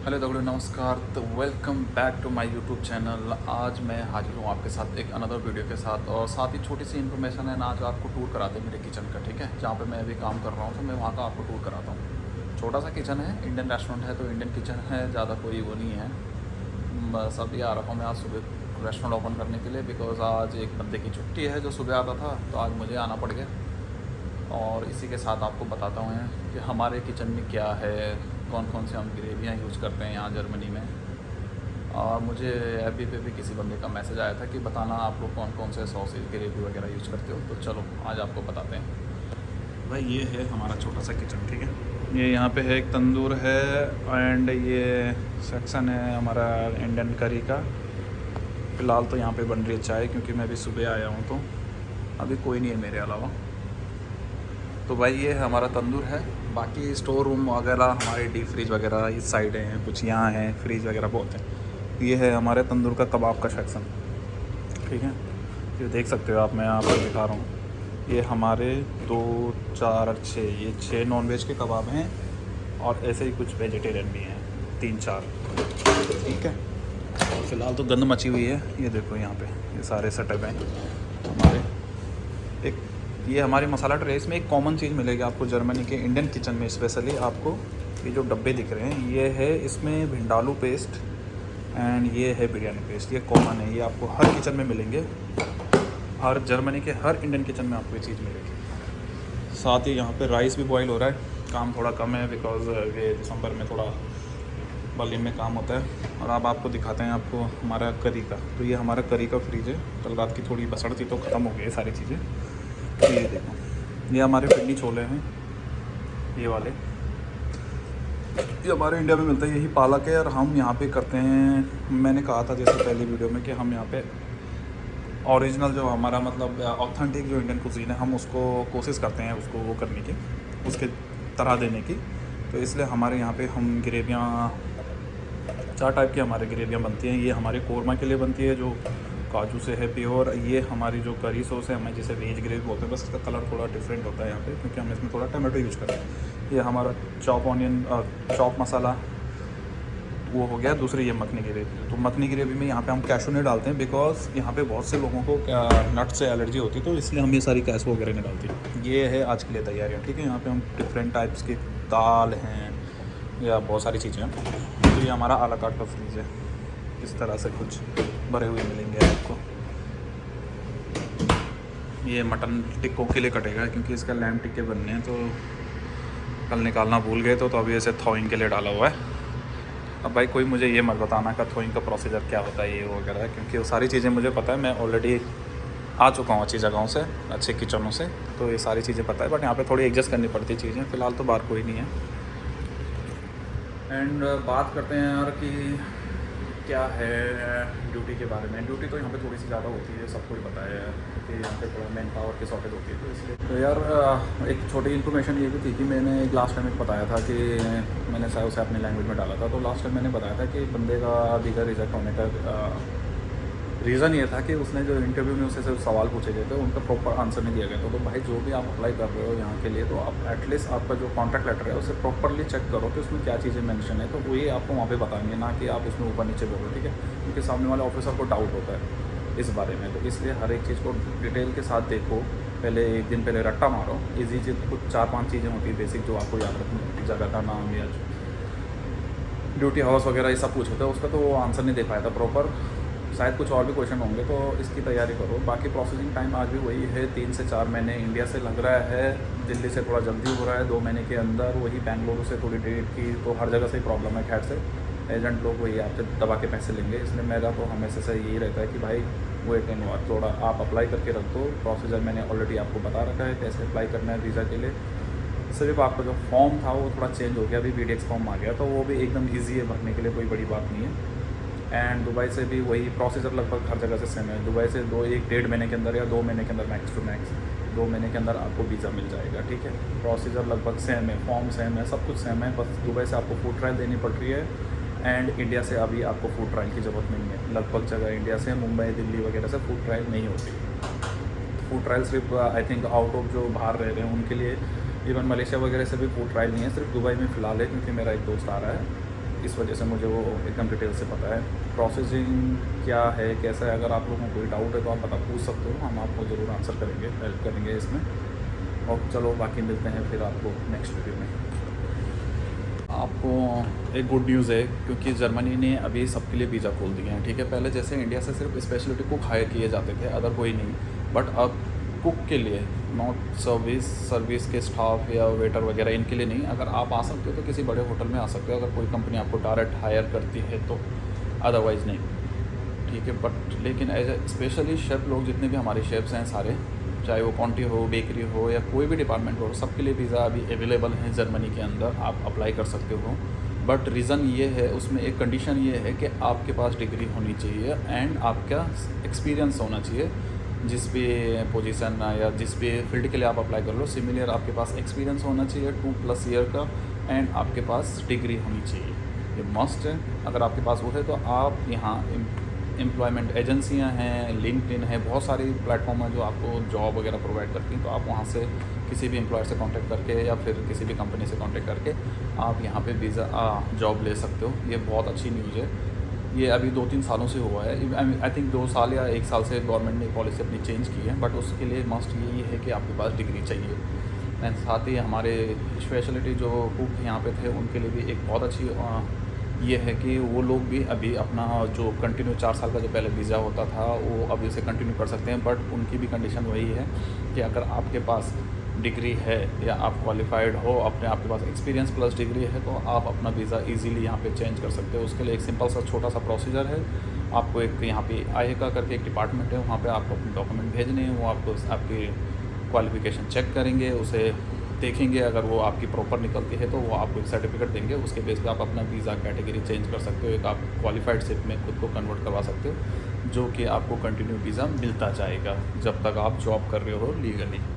Hello दगड़ो, नमस्कार। तो welcome back to my YouTube channel. आज मैं हाजिर हूँ आपके साथ एक अनदर वीडियो के साथ, और साथ ही छोटी सी इन्फॉर्मेशन है ना। आज आपको टूर कराते हैं मेरे किचन का, ठीक है। जहाँ पे मैं अभी काम कर रहा हूँ तो मैं वहाँ का आपको टूर कराता हूँ। छोटा सा किचन है, इंडियन रेस्टोरेंट है तो इंडियन किचन है, ज़्यादा कोई वो नहीं है। बस अभी आ रहा हूँ मैं आज सुबह रेस्टोरेंट ओपन करने के लिए, बिकॉज़ आज एक बंदे की छुट्टी है जो सुबह आता था, तो आज मुझे आना पड़ गया। और इसी के साथ आपको बताता हूँ कि हमारे किचन में क्या है, कौन कौन से हम ग्रेवियाँ यूज़ करते हैं यहाँ जर्मनी में। और मुझे एफबी पे भी किसी बंदे का मैसेज आया था कि बताना आप लोग कौन कौन से सॉसेज ग्रेवी वगैरह यूज़ करते हो। तो चलो आज आपको बताते हैं। भाई ये है हमारा छोटा सा किचन, ठीक है। ये यहाँ पे है एक तंदूर है, एंड ये सेक्शन है हमारा इंडियन करी का। फ़िलहाल तो यहाँ पे बन रही है चाय, क्योंकि मैं अभी सुबह आया हूँ तो अभी कोई नहीं है मेरे अलावा। तो भाई ये हमारा तंदूर है। बाकी स्टोर रूम वगैरह हमारे डीप फ्रीज वगैरह इस साइड हैं, कुछ यहाँ हैं, फ्रीज वगैरह बहुत हैं। ये है हमारे तंदूर का कबाब का सेक्शन, ठीक है। ये देख सकते हो आप, मैं यहाँ पर दिखा रहा हूँ। ये हमारे 2 4 और 6, ये 6 नॉनवेज के कबाब हैं, और ऐसे ही कुछ वेजिटेरियन भी हैं 3 4, ठीक है। और फिलहाल तो गंद मची हुई है, ये देखो यहाँ पे ये सारे सेटअप हैं हमारे। एक ये हमारी मसाला ट्रे, इसमें एक कॉमन चीज़ मिलेगी आपको जर्मनी के इंडियन किचन में स्पेशली। आपको ये जो डब्बे दिख रहे हैं, ये है इसमें भिंडालू पेस्ट एंड ये है बिरयानी पेस्ट। ये कॉमन है, ये आपको हर किचन में मिलेंगे, हर जर्मनी के हर इंडियन किचन में आपको ये चीज़ मिलेगी। साथ ही यहाँ पे राइस भी बॉईल हो रहा है। काम थोड़ा कम है बिकॉज़ ये दिसंबर में थोड़ा बर्लिन में काम होता है। और अब आपको दिखाते हैं आपको हमारा करी का। तो ये हमारा करी का फ्रीज है। कल रात की थोड़ी बसड़ थी तो ख़त्म हो गई सारी चीज़ें। तो ये देखो, ये हमारे पिंडी छोले हैं, ये वाले। ये हमारे इंडिया में मिलता है, यही पालक है। और हम यहाँ पे करते हैं, मैंने कहा था जैसे पहली वीडियो में, कि हम यहाँ पे ओरिजिनल जो हमारा मतलब ऑथेंटिक जो इंडियन कुजीन है, हम उसको कोशिश करते हैं उसको वो करने की, उसके तरह देने की। तो इसलिए हमारे यहाँ पे हम ग्रेवियाँ 4 टाइप की हमारे ग्रेवियाँ बनती हैं। ये हमारे कोरमा के लिए बनती है जो काजू से है प्योर। ये हमारी जो करी सॉस है, हमें जिसे वेज ग्रेवी बोलते हैं, बस इसका कलर थोड़ा डिफरेंट होता है यहाँ पे, क्योंकि हम इसमें थोड़ा टमाटो यूज करते हैं। ये हमारा चॉप ऑनियन चॉप मसाला वो हो गया। दूसरी ये मखनी ग्रेवी। तो मखनी ग्रेवी में यहाँ पे हम कैशू नहीं डालते हैं, बिकॉज यहाँ पे बहुत से लोगों को नट से एलर्जी होती है, तो इसलिए हम ये सारी कैशू वगैरह नहीं डालते। ये है आज के लिए तैयारियाँ, ठीक है। यहाँ पे हम डिफरेंट टाइप्स की दाल हैं या बहुत सारी चीज़ें हैं। तो ये हमारा आला कार्ट का फ्रीज है, इस तरह से कुछ भरे हुए मिलेंगे आपको। ये मटन टिक्कों के लिए कटेगा, क्योंकि इसका लैम टिक्के बनने हैं, तो कल निकालना भूल गए तो अभी ऐसे थॉइंग के लिए डाला हुआ है। अब भाई कोई मुझे ये मत बताना का थॉइंग का प्रोसीजर क्या होता है ये वगैरह, क्योंकि वो सारी चीज़ें मुझे पता है। मैं ऑलरेडी आ चुका हूँ अच्छी जगहों से, अच्छे किचनों से, तो ये सारी चीज़ें पता है। बट यहाँ पे थोड़ी एडजस्ट करनी पड़ती चीज़ें। फ़िलहाल तो बाहर कोई नहीं है। एंड बात करते हैं यार कि क्या है ड्यूटी के बारे में। ड्यूटी तो यहाँ पे थोड़ी सी ज़्यादा होती है, सबको ही पता है कि यहाँ पे थोड़ा मैन पावर की शॉर्टेज होती है, तो इसलिए तो यार एक छोटी इन्फॉर्मेशन ये भी थी कि मैंने एक लास्ट टाइम एक बताया था कि मैंने शायद उसे अपनी लैंग्वेज में डाला था। तो लास्ट टाइम मैंने बताया था कि बंदे का वीज़ा रिजेक्ट होने का रीज़न ये था कि उसने जो इंटरव्यू में उससे सवाल पूछे गए थे उनका प्रॉपर आंसर नहीं दिया गया था। तो भाई जो भी आप अप्लाई कर रहे हो यहाँ के लिए, तो आप एटलीस्ट आपका जो कॉन्ट्रैक्ट लेटर है उसे प्रॉपरली चेक करो कि उसमें क्या चीज़ें मेंशन है। तो वही आपको वहाँ पे बताएंगे, ना कि आप उसमें ऊपर नीचे बोलो, ठीक है। क्योंकि सामने वाले ऑफिसर को डाउट होता है इस बारे में, तो इसलिए हर एक चीज़ को डिटेल के साथ देखो। पहले एक दिन पहले रट्टा मारो। ईजी चीज़ कुछ 4-5 चीज़ें होती है बेसिक जो आपको याद रखनी होती है, जगह का नाम या ड्यूटी हाउस वगैरह ये सब पूछे थे, उसका तो वो आंसर नहीं दे पाया था प्रॉपर। शायद कुछ और भी क्वेश्चन होंगे, तो इसकी तैयारी करो। बाकी प्रोसेसिंग टाइम आज भी वही है, 3 से 4 महीने इंडिया से लग रहा है। दिल्ली से थोड़ा जल्दी हो रहा है 2 महीने के अंदर। वही बेंगलुरु से थोड़ी डेट की, तो हर जगह से ही प्रॉब्लम है। खैर से एजेंट लोग वही आपसे दबा के पैसे लेंगे, इसलिए मेरा तो हमेशा से यही रहता है कि भाई वेट एंड वॉच, थोड़ा आप अप्लाई करके रख दो। प्रोसीजर मैंने ऑलरेडी आपको बता रखा है कैसे अप्लाई करना है वीज़ा के लिए। सिर्फ आपका जो फॉर्म था वो थोड़ा चेंज हो गया, अभी BDX फॉर्म आ गया, तो वो भी एकदम ईजी है भरने के लिए, कोई बड़ी बात नहीं है। एंड दुबई से भी वही प्रोसीजर लगभग हर जगह से सेम है। दुबई से 1-1.5 महीने के अंदर या 2 महीने के अंदर, मैक्स टू मैक्स 2 महीने के अंदर आपको वीज़ा मिल जाएगा, ठीक है। प्रोसीजर लगभग सेम है, फॉर्म सेम है, सब कुछ सेम है। बस दुबई से आपको फूड ट्रायल देनी पड़ रही है, एंड इंडिया से अभी आपको फूड ट्रायल की ज़रूरत नहीं है। लगभग जगह इंडिया से, मुंबई दिल्ली वगैरह से फूड ट्रायल नहीं होती। फूड ट्रायल सिर्फ आई थिंक आउट ऑफ जो बाहर रह रहे हैं उनके लिए, इवन मलेशिया वगैरह से भी फूड ट्रायल नहीं है, सिर्फ दुबई में फ़िलहाल है, क्योंकि मेरा एक दोस्त आ रहा है इस वजह से मुझे वो एकदम डिटेल से पता है। प्रोसेसिंग क्या है, कैसा है, अगर आप लोगों को कोई डाउट है तो आप पूछ सकते हो, हम आपको ज़रूर आंसर करेंगे, हेल्प करेंगे इसमें। और चलो बाकी मिलते हैं फिर आपको नेक्स्ट वीडियो में। आपको एक गुड न्यूज़ है, क्योंकि जर्मनी ने अभी सबके लिए वीज़ा खोल दिए हैं, ठीक है। पहले जैसे इंडिया से सिर्फ स्पेशलिटी कुक हायर किए जाते थे, अदर कोई नहीं, बट अब कुक के लिए, नॉट सर्विस के स्टाफ या वेटर वगैरह, इनके लिए नहीं। अगर आप आ सकते हो तो किसी बड़े होटल में आ सकते हो, अगर कोई कंपनी आपको डायरेक्ट हायर करती है तो, अदरवाइज़ नहीं, ठीक है। बट लेकिन एज ए स्पेशली शेफ़ लोग, जितने भी हमारे शेफ्स हैं सारे, चाहे वो क्वांटी हो, बेकरी हो या कोई भी डिपार्टमेंट हो, सबके लिए वीज़ा अभी अवेलेबल है जर्मनी के अंदर, आप अप्लाई कर सकते हो। बट रीज़न ये है, उसमें एक कंडीशन ये है कि आपके पास डिग्री होनी चाहिए एंड आपका एक्सपीरियंस होना चाहिए, जिस भी पोजीशन या जिस भी फील्ड के लिए आप अप्लाई कर लो, सिमिलर आपके पास एक्सपीरियंस होना चाहिए 2+ ईयर का, एंड आपके पास डिग्री होनी चाहिए, ये मस्ट है। अगर आपके पास वो है तो आप यहाँ एम्प्लॉयमेंट एजेंसियां हैं, लिंक्डइन है, बहुत सारी प्लेटफॉर्म है जो आपको जॉब वगैरह प्रोवाइड करती हैं, तो आप वहाँ से किसी भी एम्प्लॉयर से कांटेक्ट करके या फिर किसी भी कंपनी से कांटेक्ट करके आप यहाँ पे वीज़ा जॉब ले सकते हो। ये बहुत अच्छी न्यूज़ है। ये अभी 2-3 सालों से हुआ है, आई थिंक 2 साल या 1 साल से गवर्नमेंट ने पॉलिसी अपनी चेंज की है, बट उसके लिए मस्ट यही है कि आपके पास डिग्री चाहिए। एंड साथ ही हमारे स्पेशलिटी जो कुक यहाँ पे थे, उनके लिए भी एक बहुत अच्छी ये है कि वो लोग भी अभी अपना जो कंटिन्यू 4 साल का जो पहले वीज़ा होता था, वो अब इसे कंटिन्यू कर सकते हैं। बट उनकी भी कंडीशन वही है कि अगर आपके पास डिग्री है या आप क्वालिफाइड हो, आपके पास एक्सपीरियंस प्लस डिग्री है, तो आप अपना वीज़ा इजीली यहाँ पे चेंज कर सकते हो। उसके लिए एक सिंपल सा छोटा सा प्रोसीजर है। आपको एक यहाँ पे आएगा करके एक डिपार्टमेंट है, वहाँ पे आपको अपने डॉक्यूमेंट भेजने हैं, वो आपको आपकी क्वालिफ़िकेशन चेक करेंगे, उसे देखेंगे, अगर वो आपकी प्रॉपर निकलती है तो वो आपको एक सर्टिफिकेट देंगे, उसके बेस पे आप अपना वीज़ा कैटेगरी चेंज कर सकते हो, एक आप क्वालिफाइड शिप में खुद को कन्वर्ट करवा सकते हो, जो कि आपको कंटिन्यू वीज़ा मिलता जाएगा जब तक आप जॉब कर रहे हो लीगली।